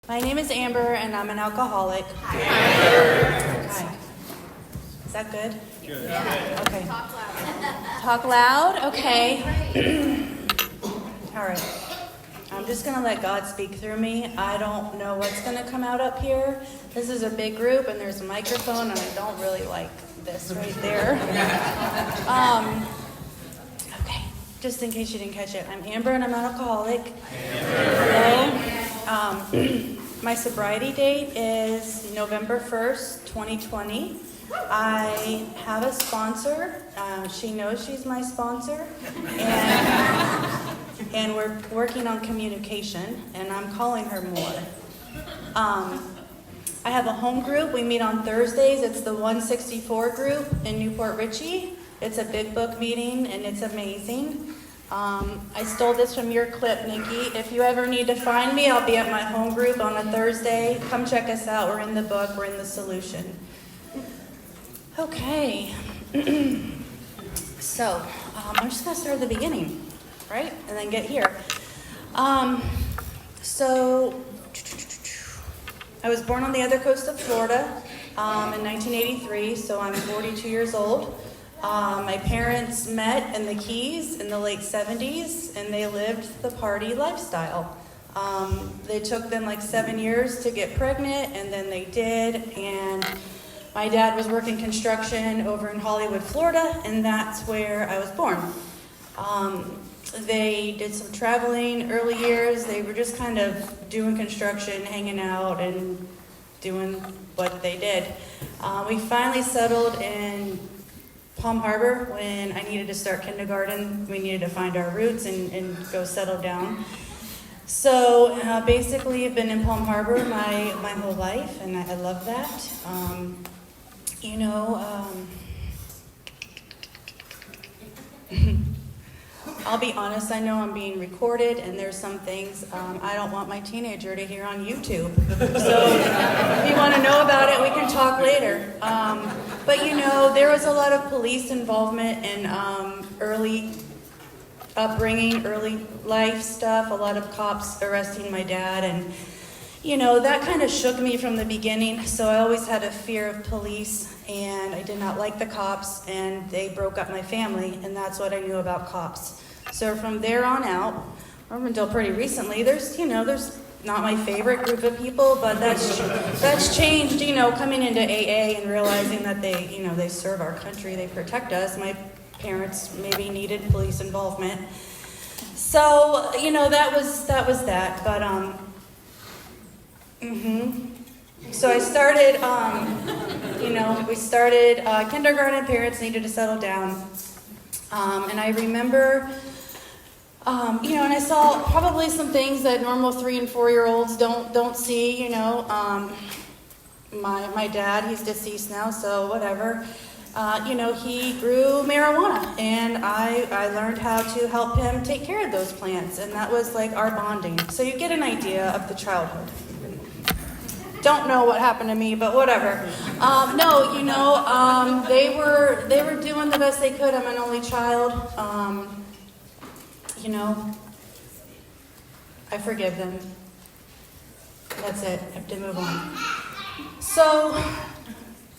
My name is Amber, and I'm an alcoholic. Hi. Is that good? Good. Yeah. Okay. Talk loud. Talk loud? Okay. All right. I'm just going to let God speak through me. I don't know what's going to come out up here. This is a big group, and there's a microphone, and I don't really like this right there. Okay. Just in case you didn't catch it, I'm Amber, and I'm an alcoholic. Hello. My sobriety date is November 1st, 2020. I have a sponsor. She knows she's my sponsor. And we're working on communication, and I'm calling her more. I have a home group. We meet on Thursdays. It's the 164 group in Port Richey. It's a big book meeting, and it's amazing. I stole this from your clip, Nikki. If you ever need to find me, I'll be at my home group on a Thursday. Come check us out. We're in the book. We're in the solution. Okay. So, I'm just going to start at the beginning, right? And then get here. So, I was born on the other coast of Florida in 1983, so I'm 42 years old. My parents met in the Keys in the late 70s, and they lived the party lifestyle. They took them like 7 years to get pregnant, and then they did, and my dad was working construction over in Hollywood, Florida, and that's where I was born. They did some traveling early years. They were just kind of doing construction, hanging out, and doing what they did. We finally settled in Palm Harbor when I needed to start kindergarten. We needed to find our roots and go settle down. So basically, I've been in Palm Harbor my whole life, and I love that. I'll be honest, I know I'm being recorded, and there's some things I don't want my teenager to hear on YouTube. So if you want to know about it, we can talk later. But there was a lot of police involvement in early upbringing, early life stuff, a lot of cops arresting my dad, and that kind of shook me from the beginning. So I always had a fear of police, and I did not like the cops, and they broke up my family, and that's what I knew about cops. So from there on out, or until pretty recently, there's not my favorite group of people, but that's changed, coming into AA and realizing that they serve our country, they protect us. My parents maybe needed police involvement. So, that was that, but So I started, we started kindergarten. Parents needed to settle down, and I remember, and I saw probably some things that normal 3 and 4 year olds don't see. My dad, he's deceased now, so whatever. He grew marijuana, and I learned how to help him take care of those plants, and that was like our bonding. So you get an idea of the childhood. Don't know what happened to me, but whatever. They were doing the best they could. I'm an only child. I forgive them. That's it. I have to move on. So,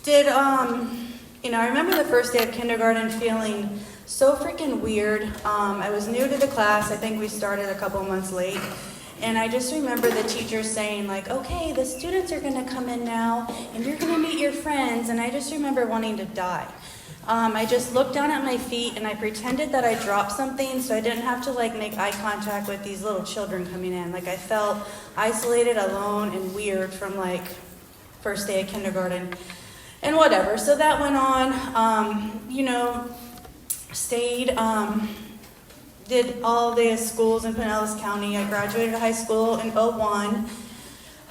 I remember the first day of kindergarten feeling so freaking weird. I was new to the class. I think we started a couple months late. And I just remember the teacher saying, okay, the students are going to come in now, and you're going to meet your friends. And I just remember wanting to die. I just looked down at my feet, and I pretended that I dropped something so I didn't have to, make eye contact with these little children coming in. I felt isolated, alone, and weird from, first day of kindergarten. And whatever. So that went on, stayed, did all the schools in Pinellas County. I graduated high school in 2001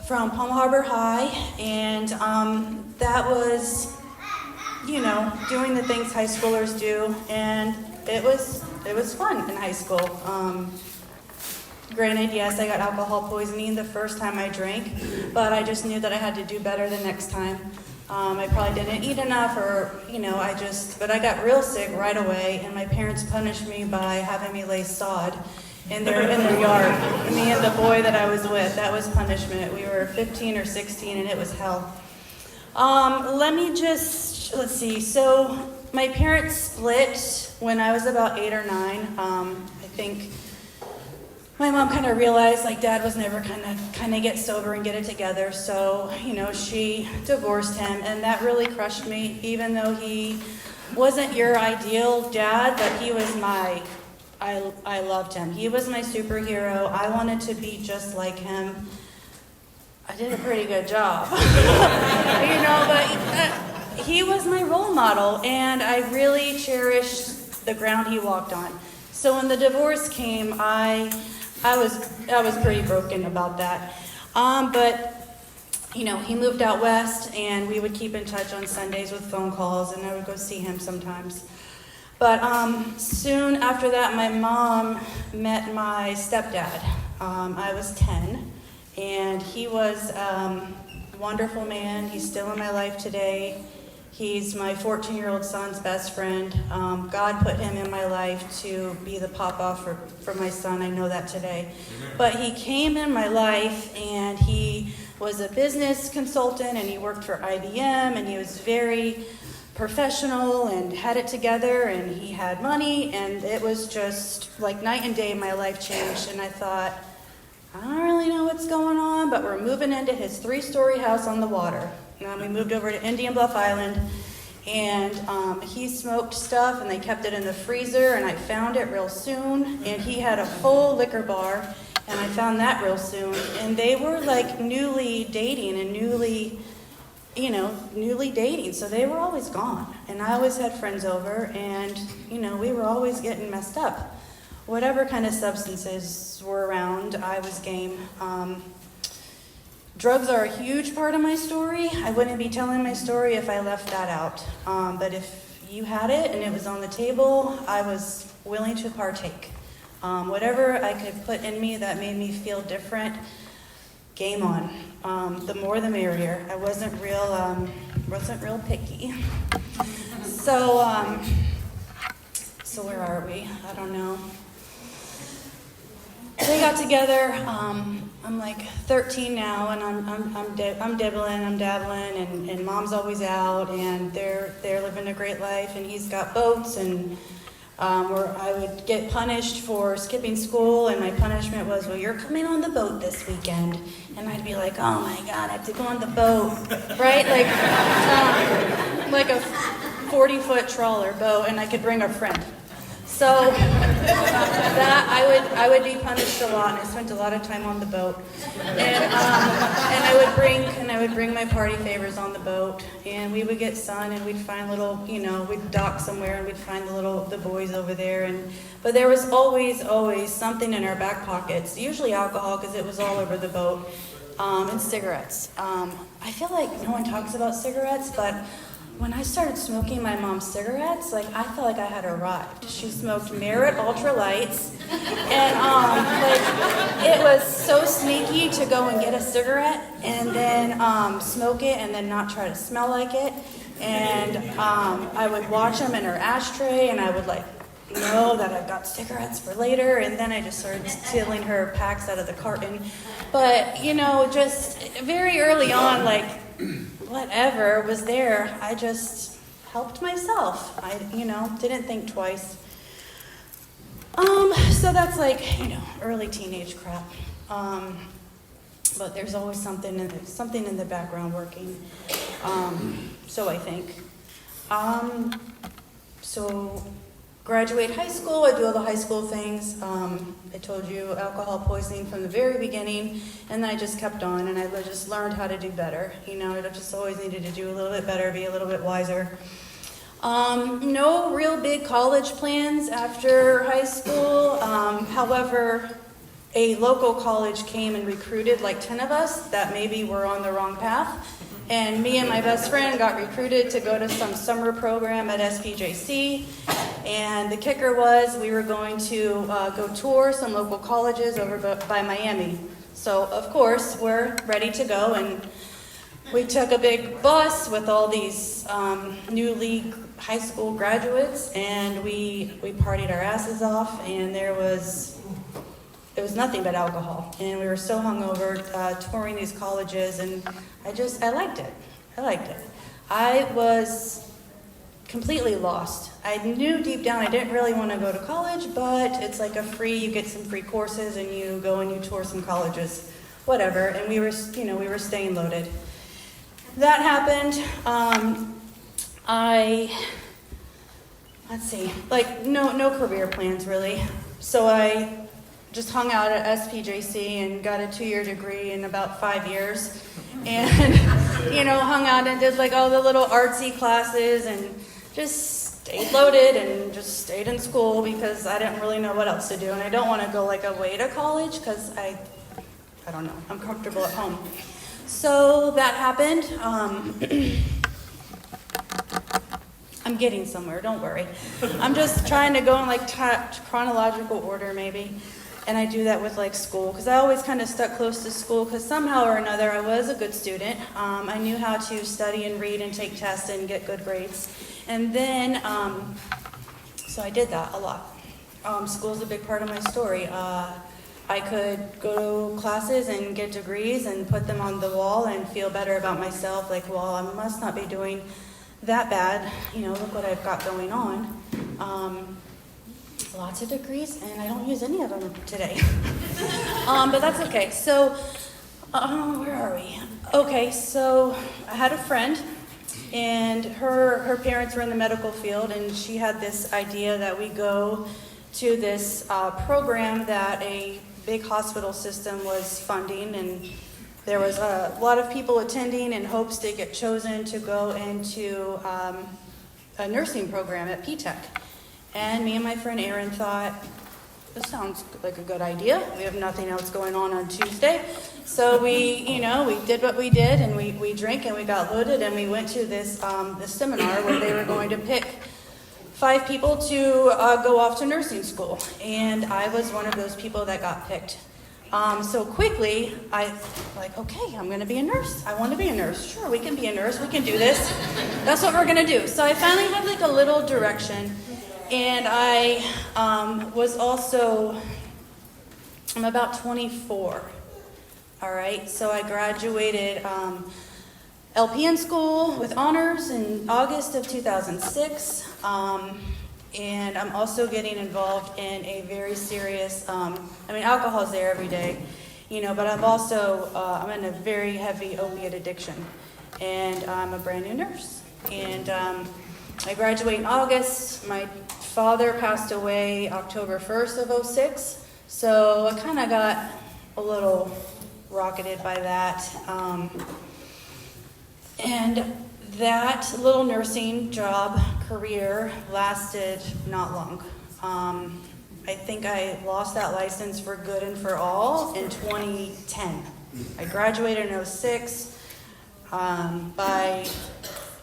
from Palm Harbor High, and that was, doing the things high schoolers do, and it was fun in high school. Granted, yes, I got alcohol poisoning the first time I drank, but I just knew that I had to do better the next time. I probably didn't eat enough, but I got real sick right away, and my parents punished me by having me lay sod in their yard. Me and the boy that I was with, that was punishment. We were 15 or 16 and it was hell. Let's see. So my parents split when I was about 8 or 9. I think my mom kind of realized like dad was never kind of get sober and get it together. So, she divorced him, and that really crushed me, even though he wasn't your ideal dad, but he was I loved him. He was my superhero. I wanted to be just like him. I did a pretty good job. But he was my role model, and I really cherished the ground he walked on. So when the divorce came, I was pretty broken about that. But he moved out west, and we would keep in touch on Sundays with phone calls, and I would go see him sometimes. But soon after that, my mom met my stepdad. I was 10, and he was a wonderful man. He's still in my life today. He's my 14-year-old son's best friend. God put him in my life to be the pop-off for my son. I know that today. But he came in my life, and he was a business consultant, and he worked for IBM, and he was very professional and had it together, and he had money, and it was just like night and day. My life changed, and I thought, I don't really know what's going on, but we're moving into his 3-story house on the water. We moved over to Indian Bluff Island, and he smoked stuff, and they kept it in the freezer, and I found it real soon, and he had a full liquor bar, and I found that real soon, and they were like newly dating and newly dating, so they were always gone, and I always had friends over, and we were always getting messed up. Whatever kind of substances were around, I was game. Drugs are a huge part of my story. I wouldn't be telling my story if I left that out. But if you had it and it was on the table, I was willing to partake. Whatever I could put in me that made me feel different, game on. The more the merrier. I wasn't real picky. So where are we? I don't know. They got together. I'm like 13 now, and I'm dabbling, and mom's always out, and they're living a great life, and he's got boats, and where I would get punished for skipping school, and my punishment was, well, you're coming on the boat this weekend, and I'd be like, oh my God, I have to go on the boat, right? Like a 40-foot trawler boat, and I could bring a friend. So that I would be punished a lot, and I spent a lot of time on the boat. And I would bring my party favors on the boat, and we would get sun, and we'd find little, we'd dock somewhere, and we'd find the boys over there. But there was always something in our back pockets, usually alcohol, because it was all over the boat, and cigarettes. I feel like no one talks about cigarettes, but when I started smoking my mom's cigarettes, I felt like I had arrived. She smoked Merit Ultralights, and it was so sneaky to go and get a cigarette and then smoke it and then not try to smell like it. And I would watch them in her ashtray, and I would know that I've got cigarettes for later, and then I just started stealing her packs out of the carton. But, just very early on, whatever was there, I just helped myself. I, didn't think twice. So that's early teenage crap. But there's always something in the background working. So I think. So graduate high school, I do all the high school things. I told you alcohol poisoning from the very beginning, and then I just kept on, and I just learned how to do better. I just always needed to do a little bit better, be a little bit wiser. No real big college plans after high school. However, a local college came and recruited 10 of us that maybe were on the wrong path. And me and my best friend got recruited to go to some summer program at SPJC. And the kicker was we were going to go tour some local colleges over by Miami. So, of course, we're ready to go. And we took a big bus with all these newly high school graduates. And we partied our asses off. And there was it was nothing but alcohol. And we were so hungover, touring these colleges, and I liked it. I was completely lost. I knew deep down I didn't really want to go to college, but it's like you get some free courses and you go and you tour some colleges, whatever. And we were staying loaded. That happened. No career plans really. So I just hung out at SPJC and got a 2-year degree in about 5 years. And, hung out and did like all the little artsy classes and just stayed loaded and just stayed in school because I didn't really know what else to do. And I don't want to go like away to college because I don't know, I'm comfortable at home. So that happened. I'm getting somewhere, don't worry. I'm just trying to go in like chronological order maybe. And I do that with like school, because I always kind of stuck close to school, because somehow or another I was a good student. I knew how to study and read and take tests and get good grades. And then, so I did that a lot. School's a big part of my story. I could go to classes and get degrees and put them on the wall and feel better about myself, like, well, I must not be doing that bad. Look what I've got going on. Lots of degrees, and I don't use any of them today. But that's okay. So, where are we? Okay, so I had a friend, and her parents were in the medical field, and she had this idea that we go to this program that a big hospital system was funding, and there was a lot of people attending in hopes to get chosen to go into a nursing program at PTech. And me and my friend Erin thought, this sounds like a good idea. We have nothing else going on Tuesday. So we did what we did, and we drank and we got loaded, and we went to this seminar where they were going to pick 5 people to go off to nursing school. And I was one of those people that got picked. So quickly, okay, I'm going to be a nurse. I want to be a nurse. Sure, we can be a nurse. We can do this. That's what we're going to do. So I finally had like a little direction. And I I'm about 24, all right? So I graduated LPN school with honors in August of 2006, and I'm also getting involved in a very serious, alcohol's there every day, but I'm in a very heavy opiate addiction, and I'm a brand new nurse. And I graduate in August. My father passed away October 1st of 2006, so I kind of got a little rocketed by that. And that little nursing job career lasted not long. I think I lost that license for good and for all in 2010. I graduated in 2006. By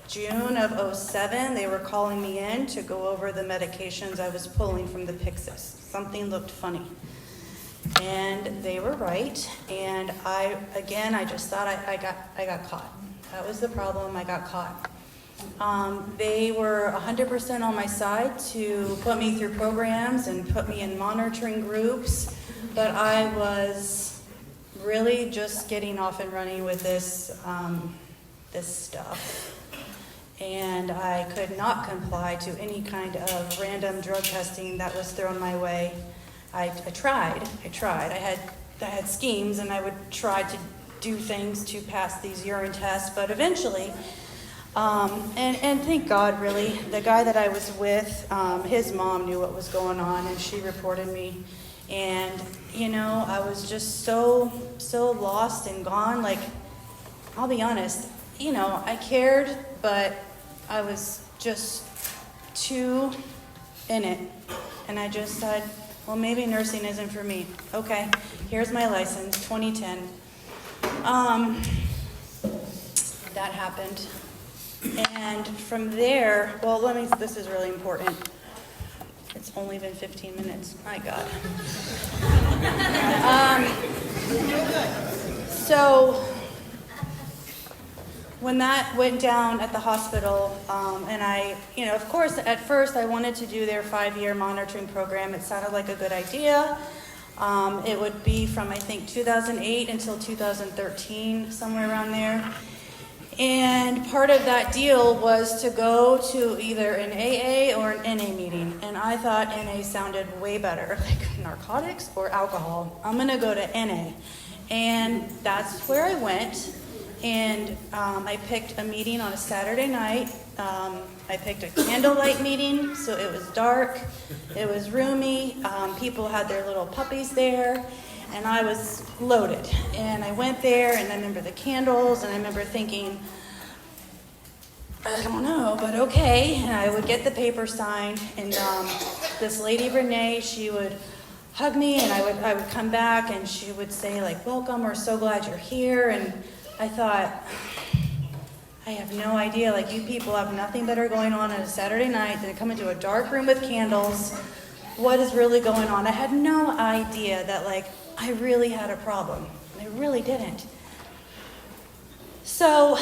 June of 2007, they were calling me in to go over the medications I was pulling from the Pyxis. Something looked funny. And they were right. And I just thought I got caught. That was the problem. I got caught. They were 100% on my side to put me through programs and put me in monitoring groups. But I was really just getting off and running with this stuff. And I could not comply to any kind of random drug testing that was thrown my way. I tried. I had schemes, and I would try to do things to pass these urine tests, but eventually, and thank God, really, the guy that I was with, his mom knew what was going on, and she reported me. And, I was just so lost and gone. Like, I'll be honest, I cared, but I was just too in it. And I just said, well, maybe nursing isn't for me. Okay, here's my license, 2010. That happened. And from there, this is really important. It's only been 15 minutes. My God. So when that went down at the hospital, and I, of course, at first I wanted to do their 5-year monitoring program. It sounded like a good idea. It would be from, I think, 2008 until 2013, somewhere around there. And part of that deal was to go to either an AA or an NA meeting. And I thought NA sounded way better, like narcotics or alcohol. I'm going to go to NA. And that's where I went. And I picked a meeting on a Saturday night. I picked a candlelight meeting, so it was dark. It was roomy. People had their little puppies there. And I was loaded. And I went there, and I remember the candles, and I remember thinking, I don't know, but okay. And I would get the paper signed, and this lady, Renee, she would hug me, and I would come back, and she would say, like, welcome, we're so glad you're here. And I thought, I have no idea. Like, you people have nothing better going on a Saturday night than to come into a dark room with candles. What is really going on? I had no idea that, like, I really had a problem. I really didn't. So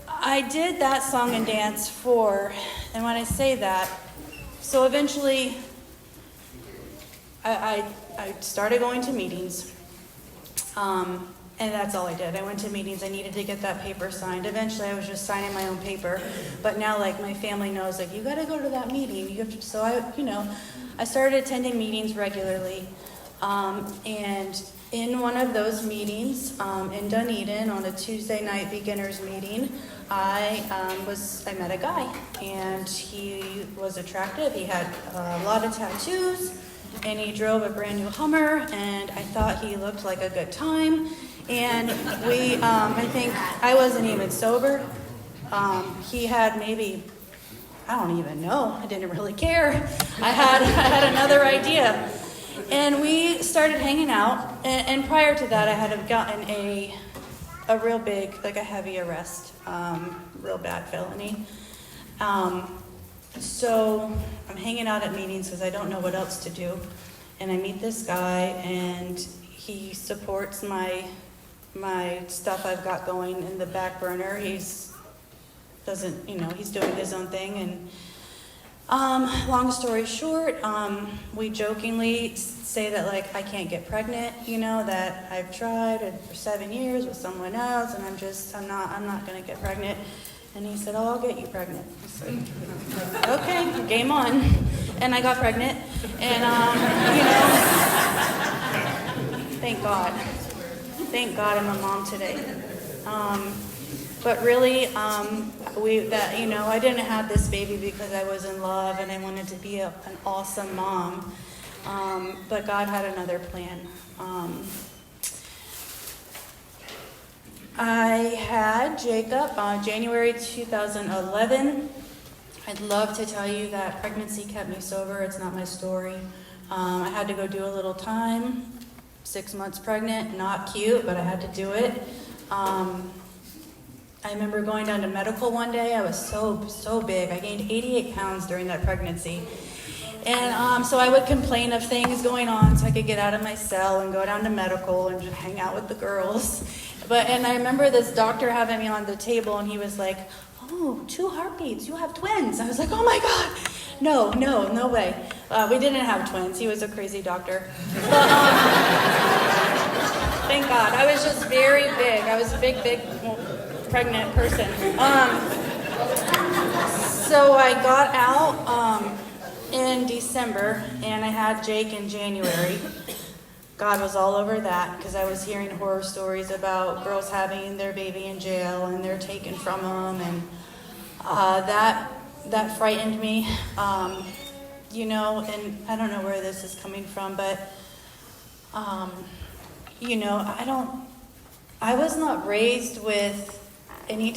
I did that song and dance and when I say that, so eventually I started going to meetings, and that's all I did. I went to meetings. I needed to get that paper signed. Eventually I was just signing my own paper, but now, like, my family knows, like, you got to go to that meeting. You have to, so I started attending meetings regularly. And in one of those meetings in Dunedin on a Tuesday night beginners meeting, I met a guy, and he was attractive. He had a lot of tattoos, and he drove a brand new Hummer, and I thought he looked like a good time. And I think I wasn't even sober. He had maybe, I don't even know. I didn't really care. I had another idea. And we started hanging out, and prior to that, I had gotten a real big, like a heavy arrest, real bad felony. So I'm hanging out at meetings because I don't know what else to do, and I meet this guy, and he supports my stuff I've got going in the back burner. He's doing his own thing, and long story short, we jokingly say that, like, I can't get pregnant, that I've tried for 7 years with someone else, and I'm not going to get pregnant. And he said, I'll get you pregnant. I said, okay, game on. And I got pregnant, and, thank God. Thank God I'm a mom today. But really, I didn't have this baby because I was in love and I wanted to be an awesome mom. But God had another plan. I had Jacob on January 2011. I'd love to tell you that pregnancy kept me sober. It's not my story. I had to go do a little time. 6 months pregnant, not cute, but I had to do it. I remember going down to medical one day. I was so big. I gained 88 pounds during that pregnancy. And so I would complain of things going on so I could get out of my cell and go down to medical and just hang out with the girls. And I remember this doctor having me on the table, and he was like, oh, 2 heartbeats, you have twins. I was like, oh my God. No way. We didn't have twins. He was a crazy doctor. But, thank God. I was just very big. I was a big, pregnant person. So I got out in December, and I had Jake in January. God was all over that because I was hearing horror stories about girls having their baby in jail and they're taken from them, and that frightened me. And I don't know where this is coming from, but I was not raised with any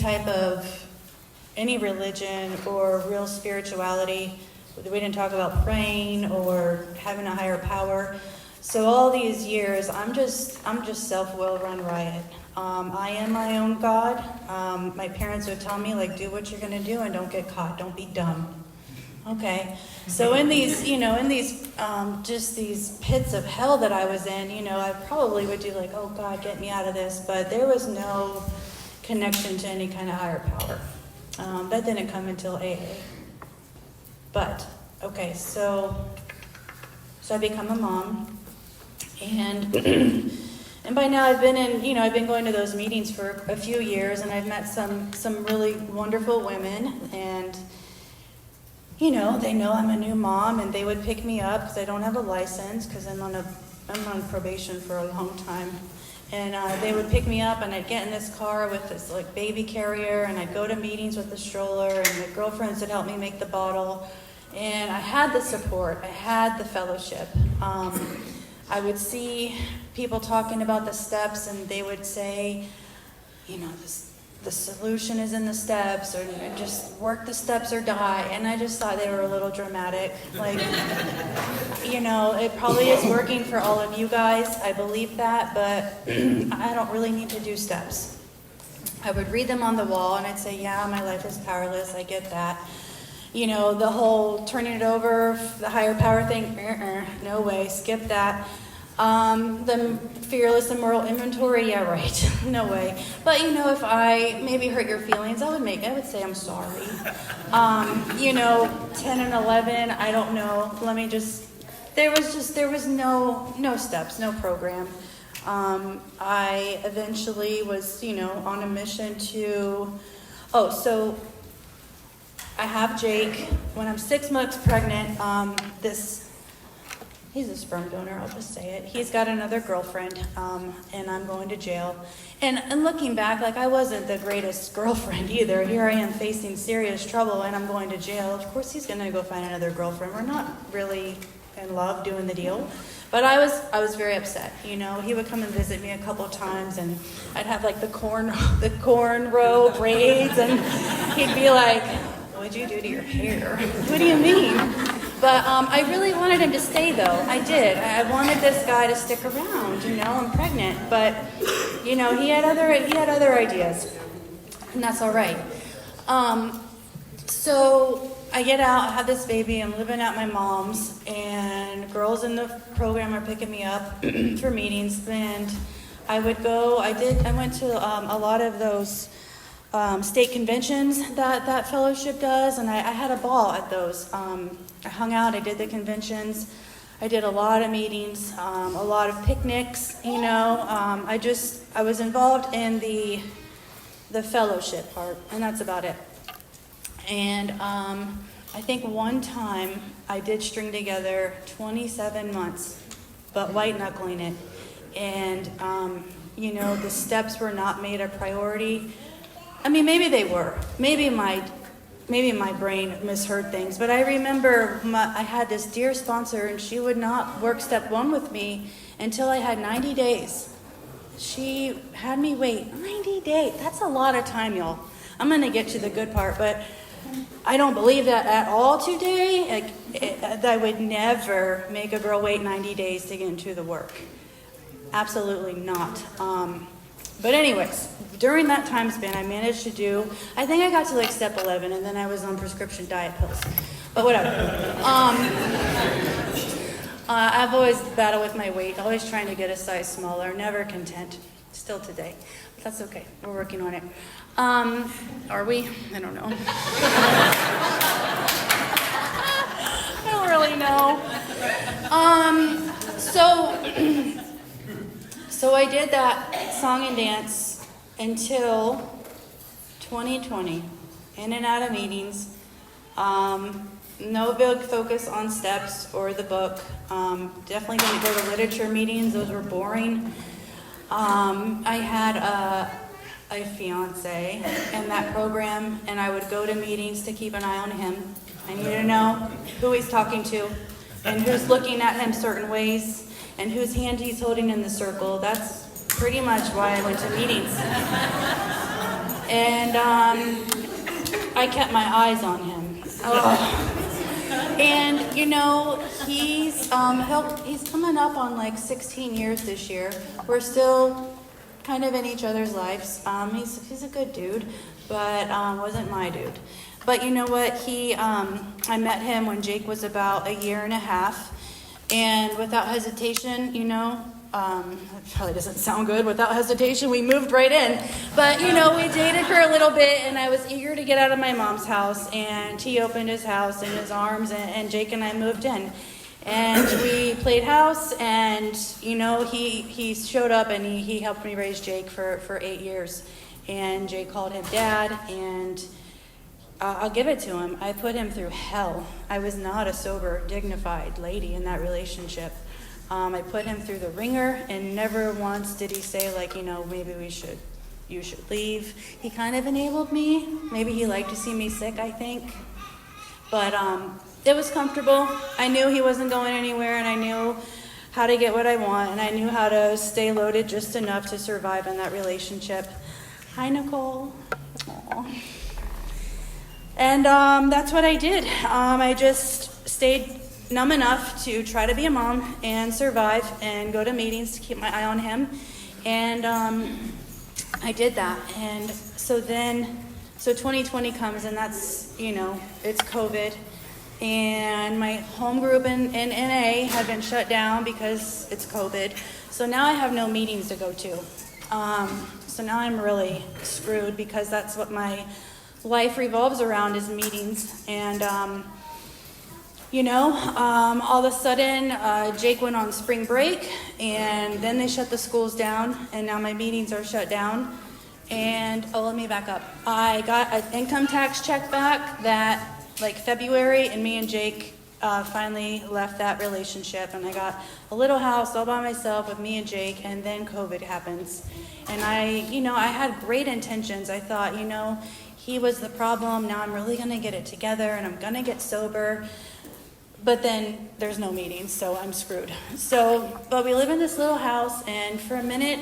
religion or real spirituality. We didn't talk about praying or having a higher power. So all these years, I'm just self-will run riot. I am my own God. My parents would tell me, like, do what you're gonna do and don't get caught. Don't be dumb. Okay. So in these just these pits of hell that I was in, I probably would do like, oh God, get me out of this. But there was no connection to any kind of higher power. That didn't come until AA. But, okay, so I become a mom, And and by now I've been going to those meetings for a few years, and I've met some really wonderful women, and they know I'm a new mom, and they would pick me up because I don't have a license because I'm on probation for a long time. And they would pick me up, and I'd get in this car with this like baby carrier, and I'd go to meetings with the stroller, and my girlfriends would help me make the bottle. And I had the support, I had the fellowship. I would see people talking about the steps, and they would say, the solution is in the steps, or just work the steps or die. And I just thought they were a little dramatic. Like, it probably is working for all of you guys. I believe that, but I don't really need to do steps. I would read them on the wall, and I'd say, yeah, my life is powerless. I get that. The whole turning it over, the higher power thing, no way, skip that. The fearless and moral inventory, yeah, right, no way. But if I maybe hurt your feelings, I would say I'm sorry. 10 and 11, I don't know. There was no steps, no program. I eventually was, on a mission to, so I have Jake. When I'm 6 months pregnant, he's a sperm donor, I'll just say it. He's got another girlfriend, and I'm going to jail. And looking back, I wasn't the greatest girlfriend either. Here I am facing serious trouble, and I'm going to jail. Of course he's going to go find another girlfriend. We're not really in love doing the deal. But I was very upset. He would come and visit me a couple times, and I'd have the cornrow braids, and he'd be like, "What'd you do to your hair?" "What do you mean?" But I really wanted him to stay, though. I did. I wanted this guy to stick around. I'm pregnant, but he had other ideas, and that's all right. So I get out, I have this baby, I'm living at my mom's, and girls in the program are picking me up for meetings, and I went to a lot of those state conventions that fellowship does, and I had a ball at those. I hung out, I did the conventions, I did a lot of meetings, a lot of picnics, I was involved in the fellowship part, and that's about it. And I think one time I did string together 27 months, but white knuckling it. And, the steps were not made a priority. I mean, maybe they were. Maybe my brain misheard things. But I remember I had this dear sponsor, and she would not work step 1 with me until I had 90 days. She had me wait 90 days. That's a lot of time, y'all. I'm going to get to the good part, but I don't believe that at all today. I would never make a girl wait 90 days to get into the work. Absolutely not. But anyways, during that time span, I managed to I think I got to step 11, and then I was on prescription diet pills. But whatever. I've always battled with my weight, always trying to get a size smaller, never content, still today. But that's okay, we're working on it. Are we? I don't know. I don't really know. So I did that song and dance until 2020, in and out of meetings. No big focus on steps or the book. Definitely didn't go to literature meetings, those were boring. I had a fiance in that program, and I would go to meetings to keep an eye on him. I needed to know who he's talking to, and who's looking at him certain ways, and whose hand he's holding in the circle. That's pretty much why I went to meetings. And I kept my eyes on him. And he's coming up on 16 years this year. We're still kind of in each other's lives. He's a good dude, but wasn't my dude. But you know what? I met him when Jake was about a year and a half, and without hesitation, it probably doesn't sound good. Without hesitation, we moved right in. But we dated for a little bit, and I was eager to get out of my mom's house, and he opened his house in his arms, and Jake and I moved in. And we played house, and, he showed up, and he helped me raise Jake for 8 years. And Jake called him dad, and I'll give it to him. I put him through hell. I was not a sober, dignified lady in that relationship. I put him through the ringer, and never once did he say, maybe you should leave. He kind of enabled me. Maybe he liked to see me sick, I think. But it was comfortable. I knew he wasn't going anywhere, and I knew how to get what I want, and I knew how to stay loaded just enough to survive in that relationship. Hi, Nicole. Aww. And that's what I did. I just stayed numb enough to try to be a mom and survive and go to meetings to keep my eye on him. And I did that. And so 2020 comes, and that's, it's COVID. And my home group in NA had been shut down because it's COVID. So now I have no meetings to go to. So now I'm really screwed, because that's what my life revolves around, is meetings. And, all of a sudden, Jake went on spring break, and then they shut the schools down, and now my meetings are shut down. And, let me back up. I got an income tax check back that, February, and me and Jake finally left that relationship, and I got a little house all by myself with me and Jake, and then COVID happens. And I had great intentions. I thought, he was the problem. Now I'm really going to get it together, and I'm going to get sober. But then there's no meetings, so I'm screwed. But we live in this little house, and for a minute,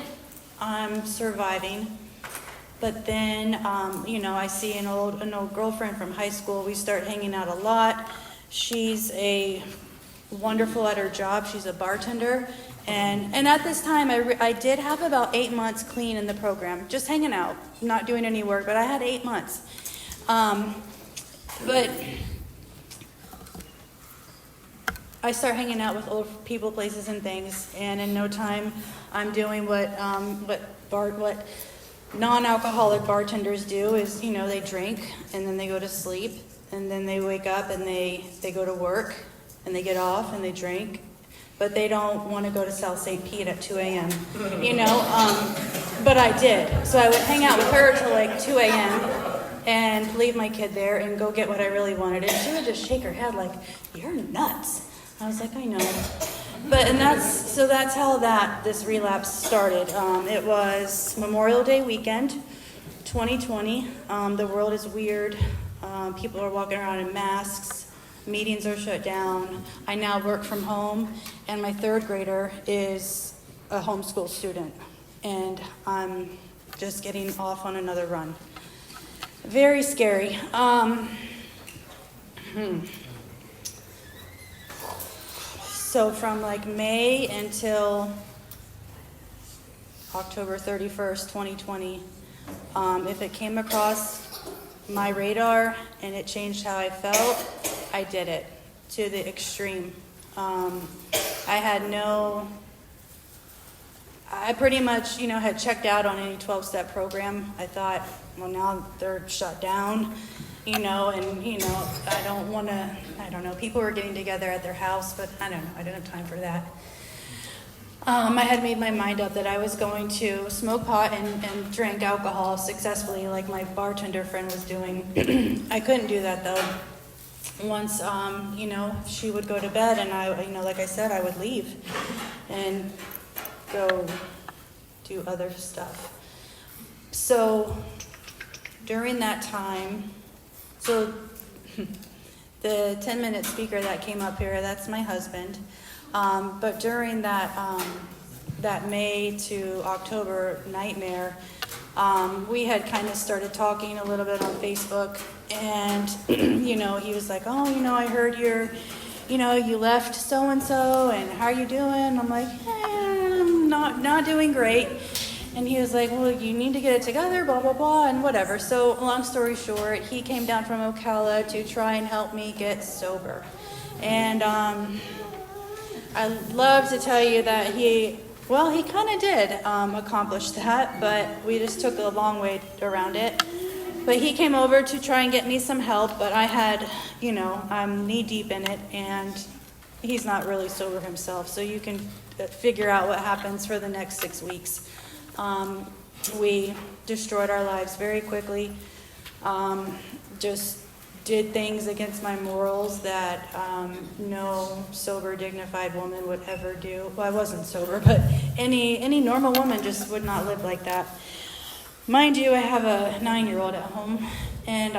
I'm surviving. But then, I see an old girlfriend from high school. We start hanging out a lot. She's wonderful at her job. She's a bartender. And at this time, I did have about 8 months clean in the program, just hanging out, not doing any work, but I had 8 months. But I start hanging out with old people, places, and things, and in no time, I'm doing what non-alcoholic bartenders do is, they drink, and then they go to sleep, and then they wake up, and they go to work, and they get off, and they drink, but they don't want to go to South St. Pete at 2 a.m., but I did. So I would hang out with her till 2 a.m., and leave my kid there and go get what I really wanted, and she would just shake her head like, "You're nuts." I was like, "I know." That's how this relapse started. It was Memorial Day weekend, 2020. The world is weird. People are walking around in masks. Meetings are shut down. I now work from home, and my third grader is a homeschool student, and I'm just getting off on another run. Very scary. So from May until October 31st, 2020, if it came across my radar and it changed how I felt, I did it to the extreme. I pretty much, had checked out on any 12-step program. I thought, well, now they're shut down, I don't know, people were getting together at their house, but I don't know, I didn't have time for that. I had made my mind up that I was going to smoke pot and drink alcohol successfully like my bartender friend was doing. I couldn't do that though. Once, she would go to bed and I, like I said, I would leave and go do other stuff. So during that time, the 10-minute speaker that came up here, that's my husband. But during that May to October nightmare, we had kind of started talking a little bit on Facebook, and he was like, "Oh, I heard you left so-and-so, and how are you doing?" I'm like, I'm not doing great. And he was like, "Well, you need to get it together, blah, blah, blah," and whatever. So long story short, he came down from Ocala to try and help me get sober. And I'd love to tell you that he kind of did accomplish that, but we just took a long way around it. But he came over to try and get me some help, but I had, I'm knee deep in it, and he's not really sober himself, so you can figure out what happens for the next 6 weeks. We destroyed our lives very quickly, just did things against my morals that no sober, dignified woman would ever do. Well, I wasn't sober, but any normal woman just would not live like that. Mind you, I have a 9-year-old at home, and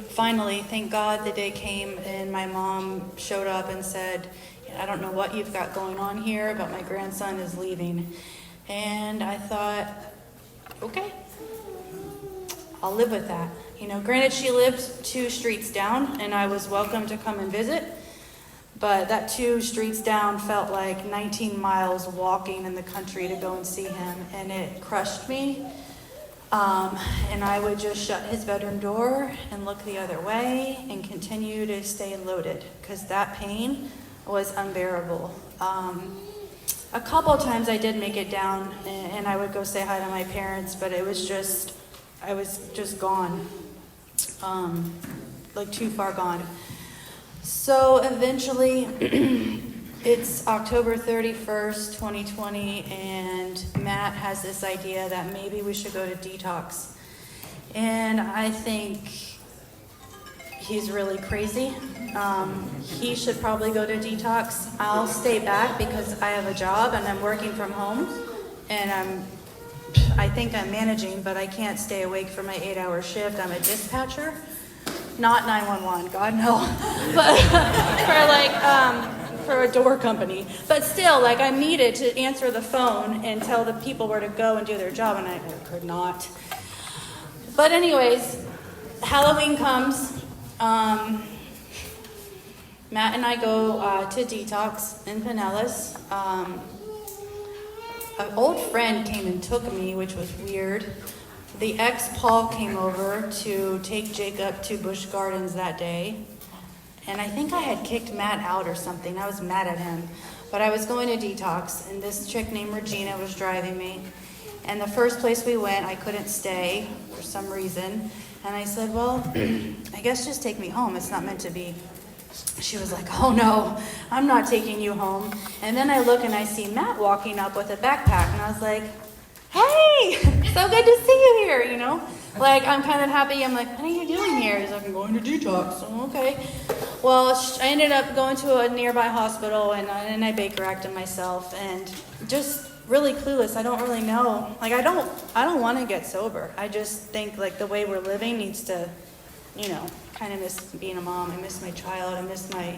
finally, thank God, the day came and my mom showed up and said, I don't know what you've got going on here, but my grandson is leaving. And I thought, okay, I'll live with that. Granted, she lived 2 streets down, and I was welcome to come and visit, but that 2 streets down felt like 19 miles walking in the country to go and see him, and it crushed me. And I would just shut his bedroom door and look the other way and continue to stay loaded, because that pain was unbearable. A couple of times I did make it down, and I would go say hi to my parents, but I was just gone, like too far gone. So eventually, it's October 31st, 2020, and Matt has this idea that maybe we should go to detox. And I think he's really crazy. He should probably go to detox. I'll stay back because I have a job and I'm working from home, and I think I'm managing, but I can't stay awake for my 8-hour shift. I'm a dispatcher, not 911, God no, but for a door company. But still, I'm needed to answer the phone and tell the people where to go and do their job, and I could not. But anyways, Halloween comes. Matt and I go to detox in Pinellas. An old friend came and took me, which was weird. The ex-Paul came over to take Jacob to Busch Gardens that day. And I think I had kicked Matt out or something. I was mad at him. But I was going to detox, and this chick named Regina was driving me. And the first place we went, I couldn't stay for some reason. And I said, well, I guess just take me home. It's not meant to be. She was like, oh no, I'm not taking you home. And then I look and I see Matt walking up with a backpack. And I was like, hey, so good to see you here, I'm kind of happy. I'm like, what are you doing here? He's like, I'm going to detox. Oh, okay. Well, I ended up going to a nearby hospital, and I Baker acted myself, and just really clueless. I don't really know. I don't want to get sober. I just think the way we're living needs to, kind of miss being a mom. I miss my child. I miss my,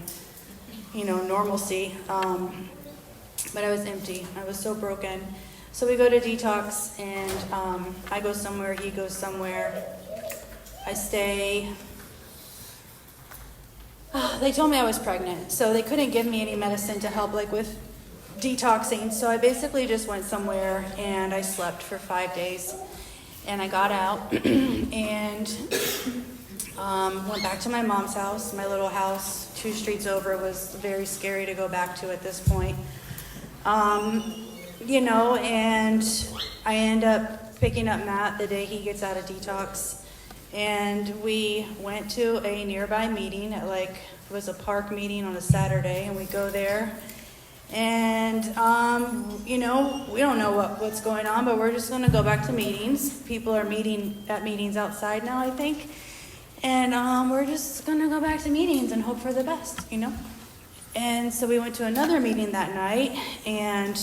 normalcy. But I was empty. I was so broken. So we go to detox, and I go somewhere, he goes somewhere. I stay. They told me I was pregnant, so they couldn't give me any medicine to help with detoxing. So I basically just went somewhere, and I slept for 5 days. And I got out and went back to my mom's house, my little house 2 streets over. It was very scary to go back to at this point. And I end up picking up Matt the day he gets out of detox. And we went to a nearby meeting at it was a park meeting on a Saturday, and we go there. And, we don't know what's going on, but we're just going to go back to meetings. People are meeting at meetings outside now, I think. And we're just going to go back to meetings and hope for the best, And so we went to another meeting that night, and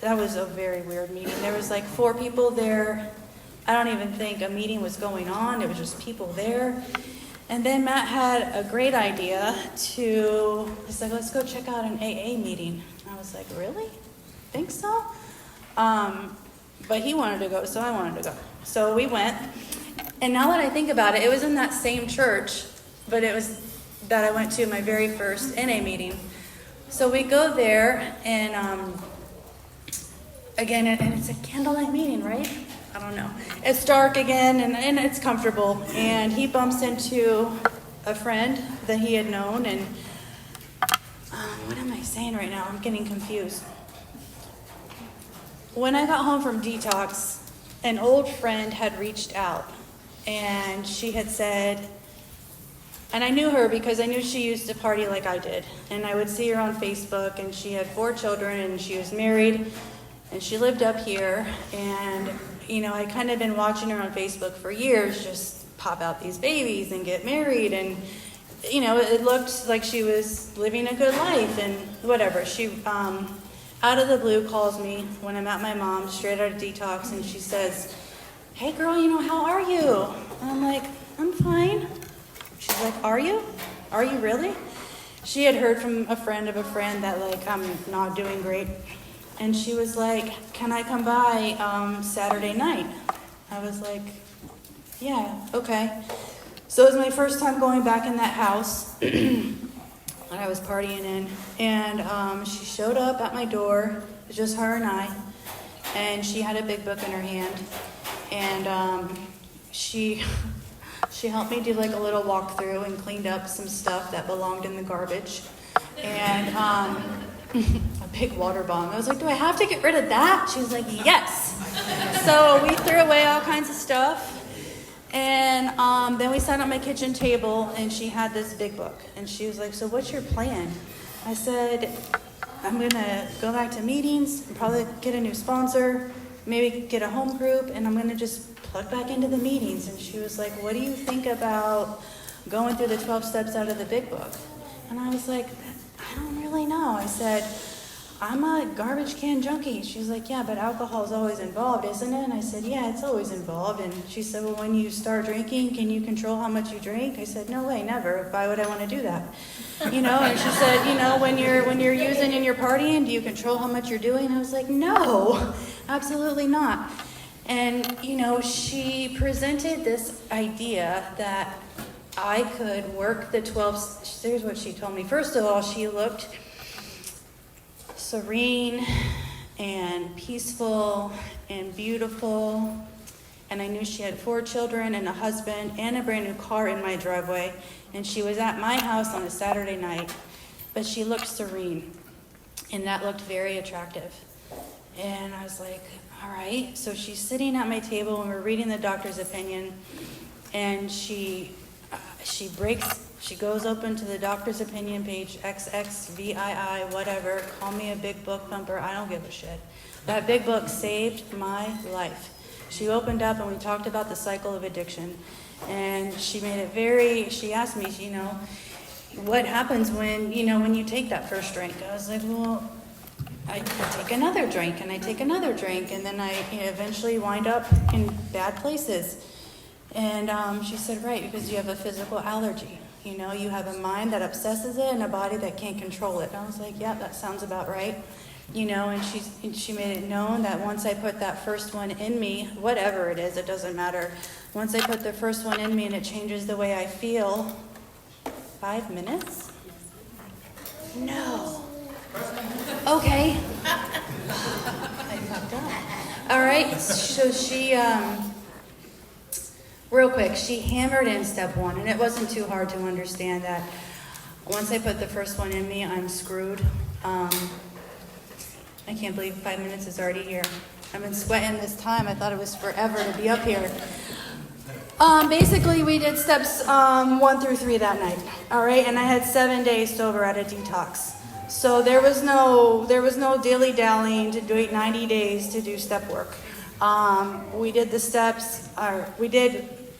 that was a very weird meeting. There was 4 people there. I don't even think a meeting was going on. It was just people there. And then Matt had a great idea he's like, let's go check out an AA meeting. I was like, really? Think so? But he wanted to go, so I wanted to go. So we went. And now that I think about it, it was in that same church, but it was that I went to my very first NA meeting. So we go there, and again, and it's a candlelight meeting, right? I don't know. It's dark again, and it's comfortable. And he bumps into a friend that he had known, and what am I saying right now? I'm getting confused. When I got home from detox, an old friend had reached out, and she had said, And I knew her because I knew she used to party like I did. And I would see her on Facebook, and she had 4 children, and she was married, and she lived up here. And, I kind of been watching her on Facebook for years, just pop out these babies and get married. And, it looked like she was living a good life and whatever. She, out of the blue, calls me when I'm at my mom's, straight out of detox, and she says, "Hey girl, how are you?" And I'm like, "I'm fine." She's like, "Are you? Are you really?" She had heard from a friend of a friend that I'm not doing great. And she was like, "Can I come by Saturday night?" I was like, "Yeah, okay." So it was my first time going back in that house that I was partying in. And she showed up at my door. It was just her and I. And she had a big book in her hand. And she helped me do a little walkthrough and cleaned up some stuff that belonged in the garbage. And a big water bomb. I was like, "Do I have to get rid of that?" She was like, "Yes." So we threw away all kinds of stuff. And then we sat at my kitchen table, and she had this big book. And she was like, "So what's your plan?" I said, "I'm going to go back to meetings, and probably get a new sponsor, maybe get a home group, and I'm going to just plug back into the meetings." And she was like, "What do you think about going through the 12 steps out of the big book?" And I was like, "I don't really know." I said, "I'm a garbage can junkie." She's like, "Yeah, but alcohol is always involved, isn't it?" And I said, "Yeah, it's always involved." And she said, "Well, when you start drinking, can you control how much you drink?" I said, "No way, never. Why would I want to do that?" And she said, when you're using and you're partying, do you control how much you're doing?" I was like, "No, absolutely not." And, she presented this idea that I could work the 12. Here's what she told me. First of all, she looked serene and peaceful and beautiful. And I knew she had 4 children and a husband and a brand new car in my driveway. And she was at my house on a Saturday night. But she looked serene. And that looked very attractive. And I was like, all right. So she's sitting at my table and we're reading the doctor's opinion. And she goes open to the doctor's opinion page, XXVII, whatever. Call me a big book thumper. I don't give a shit. That big book saved my life. She opened up and we talked about the cycle of addiction. And she made it she asked me, what happens when you take that first drink? I was like, well, I take another drink and I take another drink. And then I eventually wind up in bad places. And she said, right, because you have a physical allergy. You have a mind that obsesses it and a body that can't control it. And I was like, yeah, that sounds about right. And she made it known that once I put that first one in me, whatever it is, it doesn't matter. Once I put the first one in me and it changes the way I feel, 5 minutes? No. Okay. I fucked up. All right, so she... Real quick, she hammered in step 1, and it wasn't too hard to understand that once I put the first one in me, I'm screwed. I can't believe 5 minutes is already here. I've been sweating this time. I thought it was forever to be up here. Basically, we did steps 1 through 3 that night, all right? And I had 7 days sober at a detox. So there was no dilly-dallying to do 90 days to do step work. We did the steps,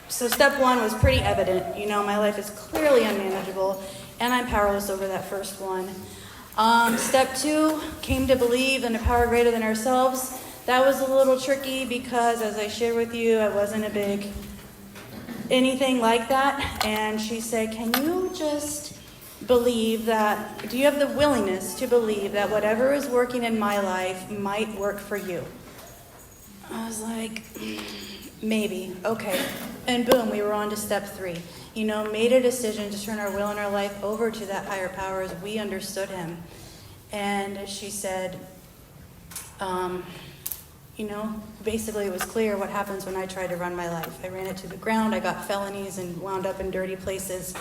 so step 1 was pretty evident. My life is clearly unmanageable, and I'm powerless over that first one. Step 2, came to believe in a power greater than ourselves. That was a little tricky because, as I shared with you, I wasn't a big anything like that. And she said, can you just believe that, do you have the willingness to believe that whatever is working in my life might work for you? I was like, maybe, okay. And boom, we were on to step 3. Made a decision to turn our will and our life over to that higher power as we understood him. And she said, basically it was clear what happens when I try to run my life. I ran it to the ground, I got felonies and wound up in dirty places.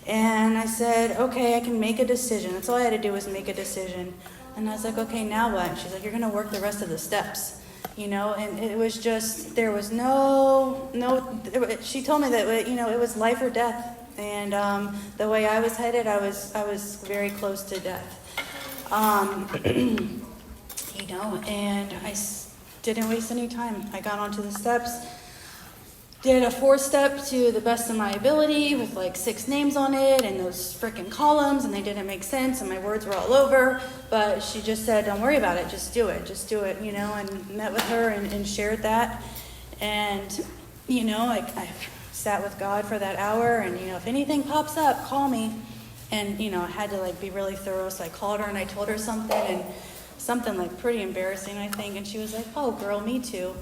And I said, okay, I can make a decision. That's all I had to do was make a decision. And I was like, okay, now what? And she's like, you're going to work the rest of the steps. And it was just, there was she told me that, it was life or death. And the way I was headed, I was very close to death. And I didn't waste any time. I got onto the steps, did a 4-step to the best of my ability with like 6 names on it and those freaking columns, and they didn't make sense and my words were all over. But she just said, don't worry about it, just do it, and met with her and shared that. And, I sat with God for that hour, and, if anything pops up, call me. And, I had to be really thorough, so I called her and I told her something pretty embarrassing, I think, and she was like, oh, girl, me too.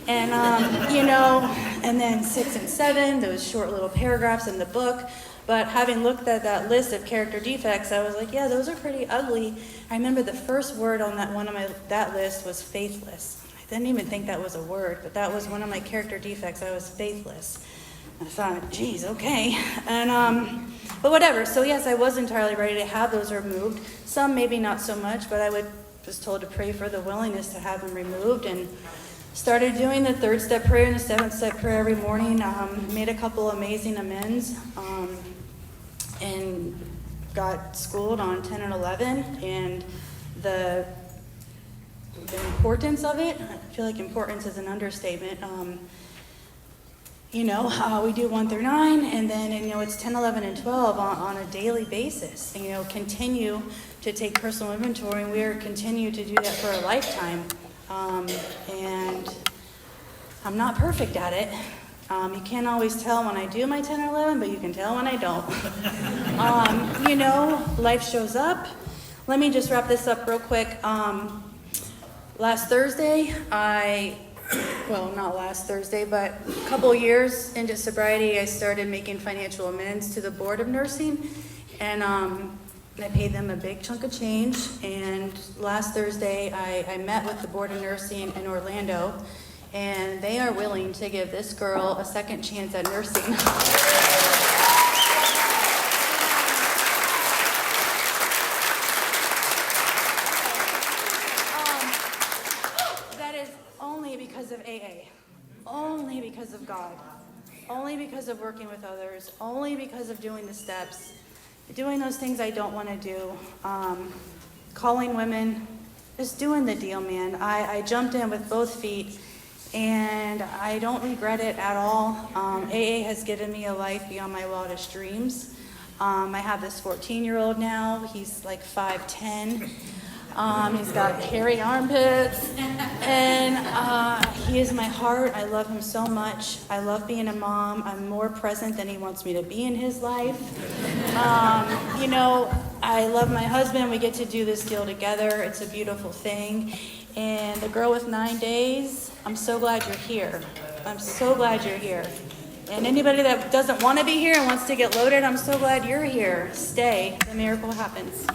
And, and then 6 and 7, those short little paragraphs in the book. But having looked at that list of character defects, I was like, yeah, those are pretty ugly. I remember the first word on that list was faithless. I didn't even think that was a word, but that was one of my character defects. I was faithless. I thought, geez, okay. And, but whatever. So yes, I was entirely ready to have those removed. Some maybe not so much, but I was told to pray for the willingness to have them removed, and started doing the 3rd-step prayer and the 7th-step prayer every morning. Made a couple amazing amends, and got schooled on 10 and 11, and the importance of it. I feel like importance is an understatement. We do 1 through 9, and then, it's 10, 11, and 12 on a daily basis. Continue to take personal inventory, and we're continue to do that for a lifetime. And I'm not perfect at it. You can't always tell when I do my 10 or 11, but you can tell when I don't. Life shows up. Let me just wrap this up real quick. Last Thursday, not last Thursday, but a couple years into sobriety, I started making financial amends to the Board of Nursing, and I paid them a big chunk of change. And last Thursday, I met with the Board of Nursing in Orlando, and they are willing to give this girl a second chance at nursing. That is only because of AA, only because of God, only because of working with others, only because of doing the steps, doing those things I don't want to do, calling women, just doing the deal, man. I jumped in with both feet, and I don't regret it at all. AA has given me a life beyond my wildest dreams. I have this 14-year-old now. He's like 5'10". He's got hairy armpits, and he is my heart. I love him so much. I love being a mom. I'm more present than he wants me to be in his life. I love my husband. We get to do this deal together. It's a beautiful thing. And the girl with 9 days, I'm so glad you're here. I'm so glad you're here. And anybody that doesn't want to be here and wants to get loaded, I'm so glad you're here. Stay. The miracle happens.